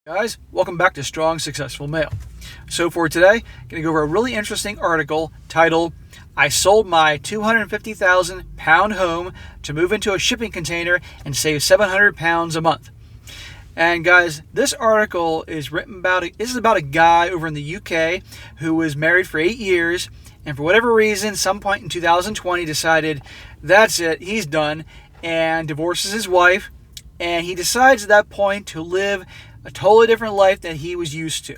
Guys, welcome back to Strong Successful Male. So for today, I'm going to go over a really interesting article titled, I sold my 250,000 pound home to move into a shipping container and save 700 pounds a month. And guys, this article is about a guy over in the UK who was married for 8 years, and for whatever reason, some point in 2020 decided that's it, he's done, and divorces his wife, and he decides at that point to live a totally different life than he was used to.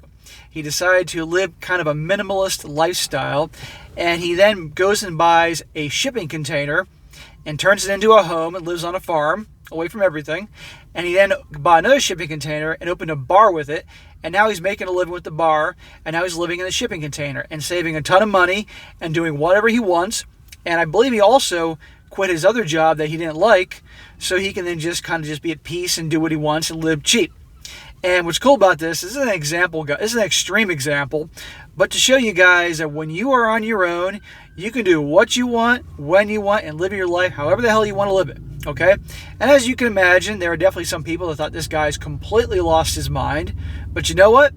He decided to live kind of a minimalist lifestyle, and he then goes and buys a shipping container and turns it into a home and lives on a farm away from everything. And he then bought another shipping container and opened a bar with it, and now he's making a living with the bar, and now he's living in the shipping container and saving a ton of money and doing whatever he wants. And I believe he also quit his other job that he didn't like, so he can then just be at peace and do what he wants and live cheap. And what's cool about this is an example, guys. This is an extreme example, but to show you guys that when you are on your own, you can do what you want, when you want, and live your life however the hell you want to live it, okay? And as you can imagine, there are definitely some people that thought this guy's completely lost his mind, but you know what?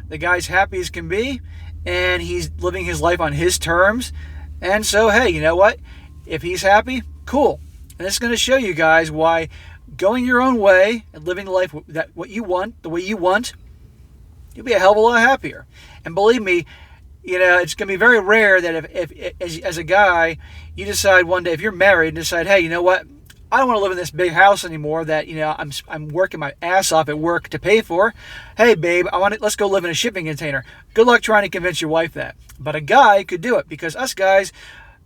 The guy's happy as can be, and he's living his life on his terms, and so, hey, you know what? If he's happy, cool. And it's going to show you guys why going your own way and living the life that what you want, the way you want, you'll be a hell of a lot happier. And believe me, it's going to be very rare that if as a guy, you decide one day, if you're married, and decide, hey, you know what? I don't want to live in this big house anymore that, I'm working my ass off at work to pay for. Hey, babe, let's go live in a shipping container. Good luck trying to convince your wife that. But a guy could do it, because us guys,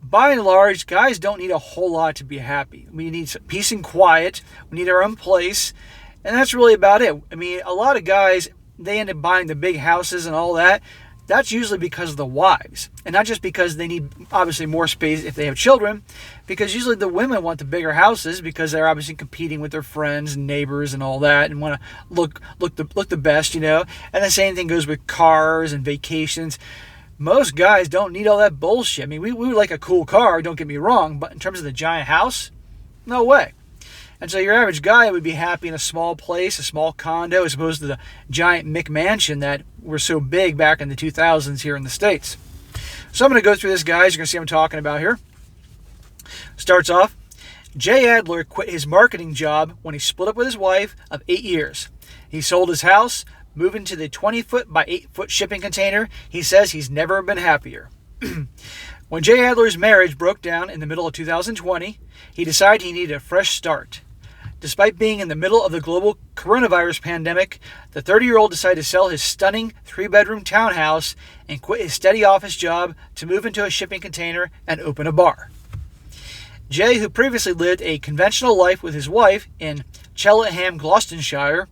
by and large, guys don't need a whole lot to be happy. We need some peace and quiet. We need our own place. And that's really about it. I mean, a lot of guys, they end up buying the big houses and all that. That's usually because of the wives. And not just because they need, obviously, more space if they have children. Because usually the women want the bigger houses because they're obviously competing with their friends and neighbors and all that and want to look the best, And the same thing goes with cars and vacations. Most guys don't need all that bullshit. I mean, we would like a cool car, don't get me wrong, but in terms of the giant house, no way. And so your average guy would be happy in a small place, a small condo, as opposed to the giant McMansion that were so big back in the 2000s here in the States. So I'm going to go through this, guys. You're going to see what I'm talking about here. Starts off, Jay Adler quit his marketing job when he split up with his wife of 8 years. He sold his house, moving to the 20-foot by 8-foot shipping container. He says he's never been happier. When Jay Adler's marriage broke down in the middle of 2020, he decided he needed a fresh start. Despite being in the middle of the global coronavirus pandemic, the 30-year-old decided to sell his stunning 3-bedroom townhouse and quit his steady office job to move into a shipping container and open a bar. Jay, who previously lived a conventional life with his wife in Cheltenham, Gloucestershire,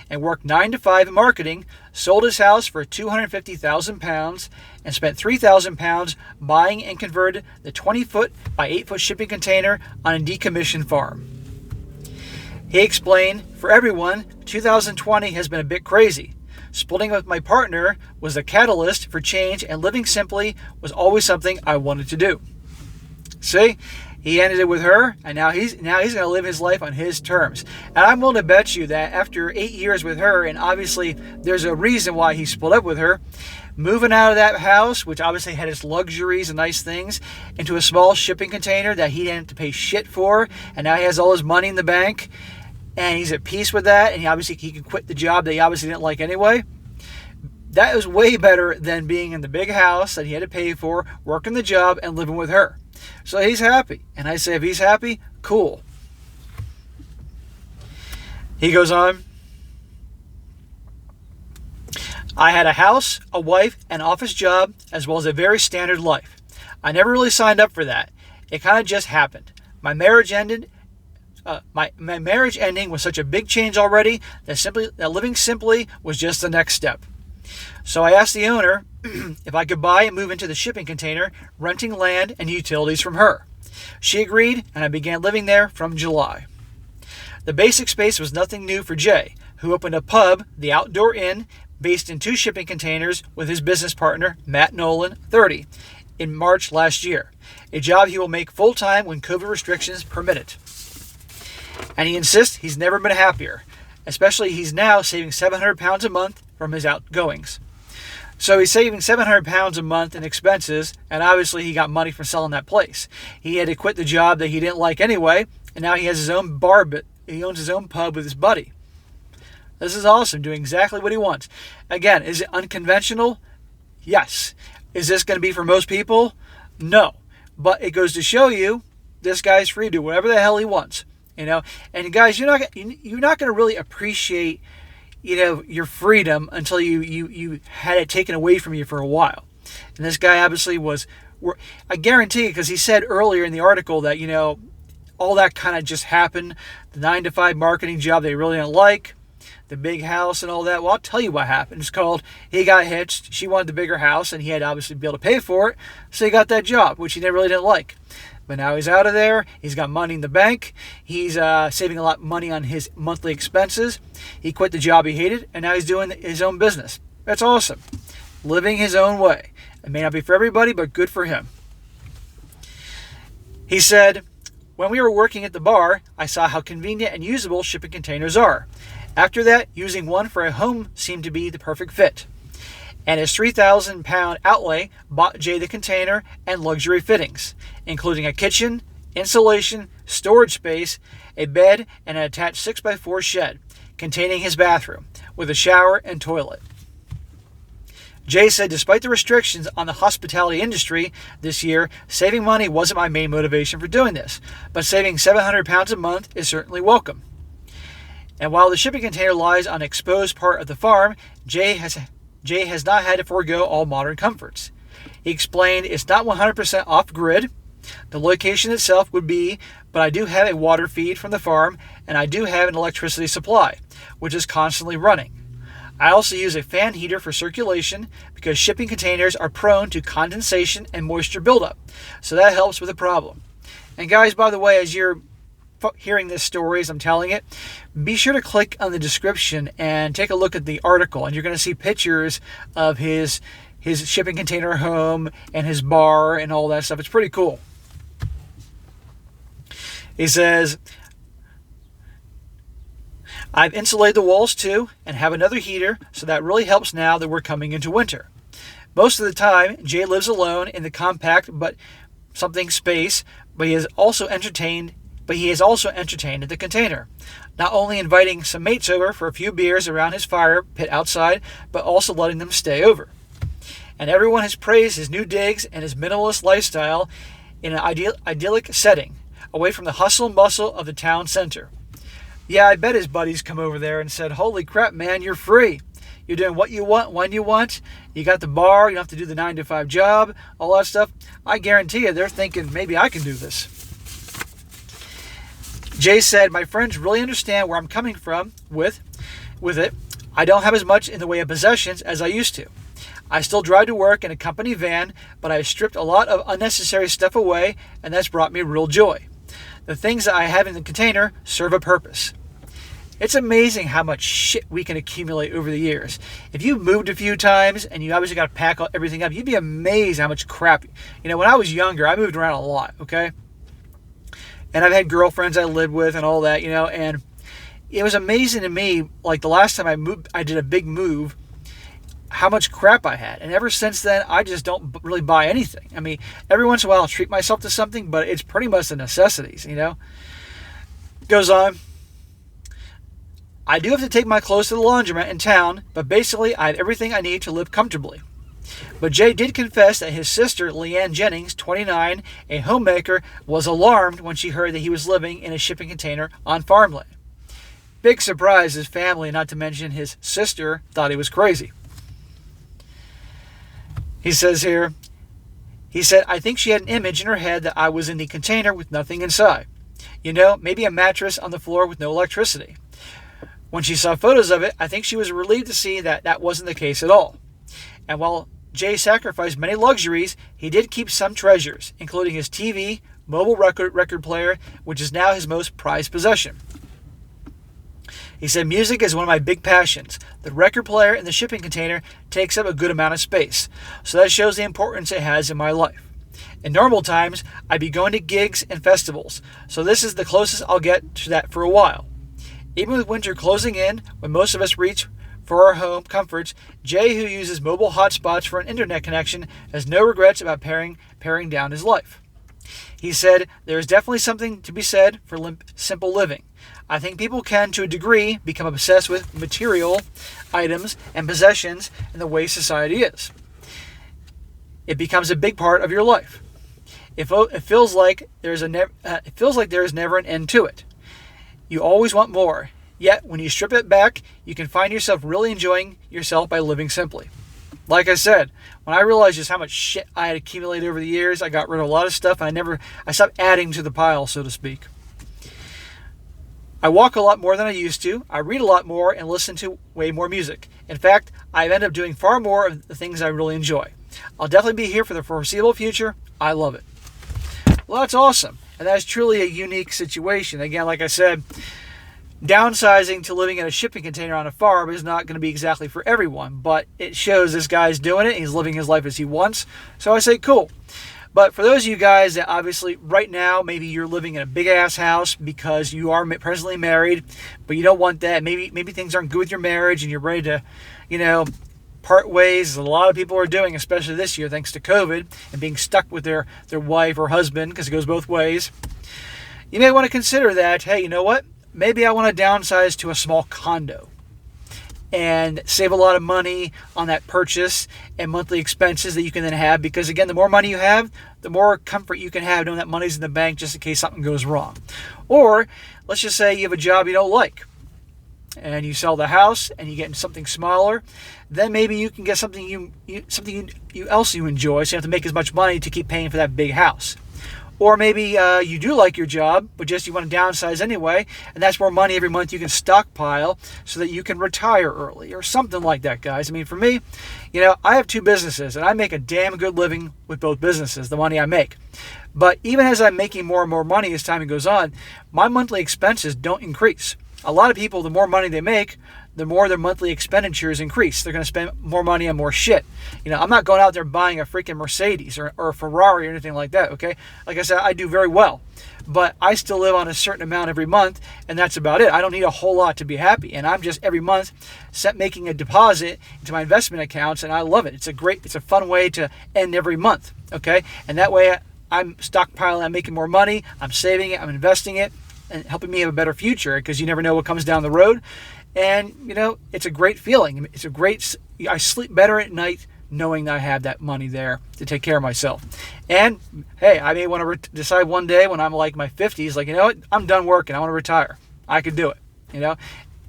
and worked 9 to 5 in marketing, sold his house for 250,000 pounds and spent 3,000 pounds buying and converted the 20-foot by 8-foot shipping container on a decommissioned farm. He explained, for everyone, 2020 has been a bit crazy. Splitting with my partner was the catalyst for change, and living simply was always something I wanted to do. See? He ended it with her, and now he's going to live his life on his terms. And I'm willing to bet you that after 8 years with her, and obviously there's a reason why he split up with her, moving out of that house, which obviously had its luxuries and nice things, into a small shipping container that he didn't have to pay shit for, and now he has all his money in the bank, and he's at peace with that, and he can quit the job that he obviously didn't like anyway. That is way better than being in the big house that he had to pay for, working the job, and living with her. So he's happy. And I say, if he's happy, cool. He goes on, I had a house, a wife, an office job, as well as a very standard life. I never really signed up for that. It kind of just happened. My marriage ended. My marriage ending was such a big change already that living simply was just the next step. So I asked the owner if I could buy and move into the shipping container, renting land and utilities from her. She agreed, and I began living there from July. The basic space was nothing new for Jay, who opened a pub, the Outdoor Inn, based in 2 shipping containers with his business partner, Matt Nolan, 30, in March last year, a job he will make full-time when COVID restrictions permit it. And he insists he's never been happier. Especially he's now saving 700 pounds a month from his outgoings. So he's saving 700 pounds a month in expenses, and obviously he got money from selling that place. He had to quit the job that he didn't like anyway, and now he has his own bar, but he owns his own pub with his buddy. This is awesome, doing exactly what he wants. Again, is it unconventional? Yes. Is this going to be for most people? No. But it goes to show you this guy's free to do whatever the hell he wants. And guys, you're not going to really appreciate your freedom until you had it taken away from you for a while. And this guy obviously was, I guarantee, because he said earlier in the article that all that kind of just happened. The 9-to-5 marketing job they really didn't like, the big house and all that. Well, I'll tell you what happened. It's called, he got hitched. She wanted the bigger house, and he had to obviously be able to pay for it. So he got that job, which he really didn't like. But now he's out of there. He's got money in the bank. He's saving a lot of money on his monthly expenses. He quit the job he hated, and now he's doing his own business. That's awesome. Living his own way. It may not be for everybody, but good for him. He said, when we were working at the bar, I saw how convenient and usable shipping containers are. After that, using one for a home seemed to be the perfect fit. And his 3,000-pound outlay bought Jay the container and luxury fittings, including a kitchen, insulation, storage space, a bed, and an attached 6x4 shed containing his bathroom with a shower and toilet. Jay said, despite the restrictions on the hospitality industry this year, saving money wasn't my main motivation for doing this, but saving 700 pounds a month is certainly welcome. And while the shipping container lies on an exposed part of the farm, Jay has not had to forego all modern comforts. He explained it's not 100% off-grid. The location itself would be, but I do have a water feed from the farm, and I do have an electricity supply, which is constantly running. I also use a fan heater for circulation because shipping containers are prone to condensation and moisture buildup, so that helps with the problem. And guys, by the way, as you're hearing this story as I'm telling it, be sure to click on the description and take a look at the article, and you're going to see pictures of his shipping container home and his bar and all that stuff. It's pretty cool. He says, I've insulated the walls too and have another heater, so that really helps now that we're coming into winter. Most of the time, Jay lives alone in the compact but something space, but he is also entertained at the container, not only inviting some mates over for a few beers around his fire pit outside, but also letting them stay over. And everyone has praised his new digs and his minimalist lifestyle in an idyllic setting, away from the hustle and bustle of the town center. Yeah, I bet his buddies come over there and said, holy crap, man, you're free. You're doing what you want, when you want. You got the bar, you don't have to do the 9-to-5 job, all that stuff. I guarantee you they're thinking, maybe I can do this. Jay said, my friends really understand where I'm coming from with it. I don't have as much in the way of possessions as I used to. I still drive to work in a company van, but I've stripped a lot of unnecessary stuff away, and that's brought me real joy. The things that I have in the container serve a purpose. It's amazing how much shit we can accumulate over the years. If you moved a few times and you obviously got to pack everything up, you'd be amazed how much crap. When I was younger, I moved around a lot, okay? And I've had girlfriends I lived with and all that, and it was amazing to me, like the last time I did a big move, how much crap I had. And ever since then, I just don't really buy anything. I mean, every once in a while I'll treat myself to something, but it's pretty much the necessities, Goes on. I do have to take my clothes to the laundromat in town, but basically I have everything I need to live comfortably. But Jay did confess that his sister, Leanne Jennings, 29, a homemaker, was alarmed when she heard that he was living in a shipping container on farmland. Big surprise, his family, not to mention his sister, thought he was crazy. He said, I think she had an image in her head that I was in the container with nothing inside. Maybe a mattress on the floor with no electricity. When she saw photos of it, I think she was relieved to see that that wasn't the case at all. And while Jay sacrificed many luxuries, he did keep some treasures, including his TV, mobile record player, which is now his most prized possession. He said, music is one of my big passions. The record player in the shipping container takes up a good amount of space, so that shows the importance it has in my life. In normal times, I'd be going to gigs and festivals, so this is the closest I'll get to that for a while. Even with winter closing in, when most of us reach for our home comforts, Jay, who uses mobile hotspots for an internet connection, has no regrets about paring down his life. He said, "There is definitely something to be said for simple living. I think people can, to a degree, become obsessed with material items and possessions in the way society is. It becomes a big part of your life. It feels like there is never an end to it. You always want more. Yet, when you strip it back, you can find yourself really enjoying yourself by living simply." Like I said, when I realized just how much shit I had accumulated over the years, I got rid of a lot of stuff, and I stopped adding to the pile, so to speak. I walk a lot more than I used to. I read a lot more and listen to way more music. In fact, I've ended up doing far more of the things I really enjoy. I'll definitely be here for the foreseeable future. I love it. Well, that's awesome. And that's truly a unique situation. Again, like I said, downsizing to living in a shipping container on a farm is not going to be exactly for everyone, but it shows this guy's doing it. He's living his life as he wants. So I say, cool. But for those of you guys that obviously right now, maybe you're living in a big ass house because you are presently married, but you don't want that. Maybe things aren't good with your marriage and you're ready to, part ways, as a lot of people are doing, especially this year, thanks to COVID and being stuck with their wife or husband, because it goes both ways. You may want to consider that, hey, you know what? Maybe I want to downsize to a small condo and save a lot of money on that purchase and monthly expenses that you can then have, because again, the more money you have, the more comfort you can have knowing that money's in the bank just in case something goes wrong. Or let's just say you have a job you don't like and you sell the house and you get something smaller, then maybe you can get something else you enjoy, so you don't have to make as much money to keep paying for that big house. Or maybe you do like your job, but just you want to downsize anyway, and that's more money every month you can stockpile so that you can retire early or something like that, guys. I mean, for me, I have 2 businesses, and I make a damn good living with both businesses, the money I make. But even as I'm making more and more money as time goes on, my monthly expenses don't increase. A lot of people, the more money they make, the more their monthly expenditures increase. They're going to spend more money on more shit. I'm not going out there buying a freaking Mercedes or a Ferrari or anything like that, okay? Like I said, I do very well. But I still live on a certain amount every month, and that's about it. I don't need a whole lot to be happy. And I'm just every month making a deposit into my investment accounts, and I love it. It's a fun way to end every month, okay? And that way I'm stockpiling, I'm making more money, I'm saving it, I'm investing it, and helping me have a better future, because you never know what comes down the road. And, it's a great feeling. I sleep better at night knowing that I have that money there to take care of myself. And, hey, I may want to decide one day when I'm like my 50s, like, you know what, I'm done working, I want to retire. I could do it,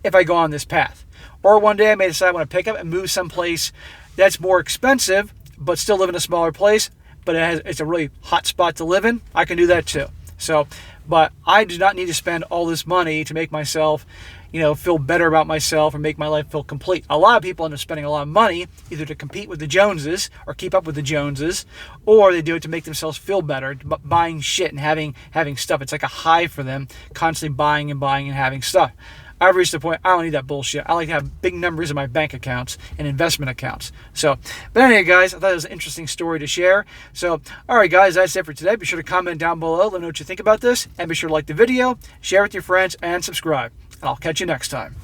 if I go on this path. Or one day I may decide I want to pick up and move someplace that's more expensive, but still live in a smaller place, but it's a really hot spot to live in. I can do that too. So, but I do not need to spend all this money to make myself feel better about myself or make my life feel complete. A lot of people end up spending a lot of money either to compete with the Joneses or keep up with the Joneses, or they do it to make themselves feel better, buying shit and having stuff. It's like a high for them, constantly buying and having stuff. I've reached the point I don't need that bullshit. I like to have big numbers in my bank accounts and investment accounts. So, but anyway, guys, I thought it was an interesting story to share. So, all right, guys, that's it for today. Be sure to comment down below. Let me know what you think about this. And be sure to like the video, share with your friends, and subscribe. And I'll catch you next time.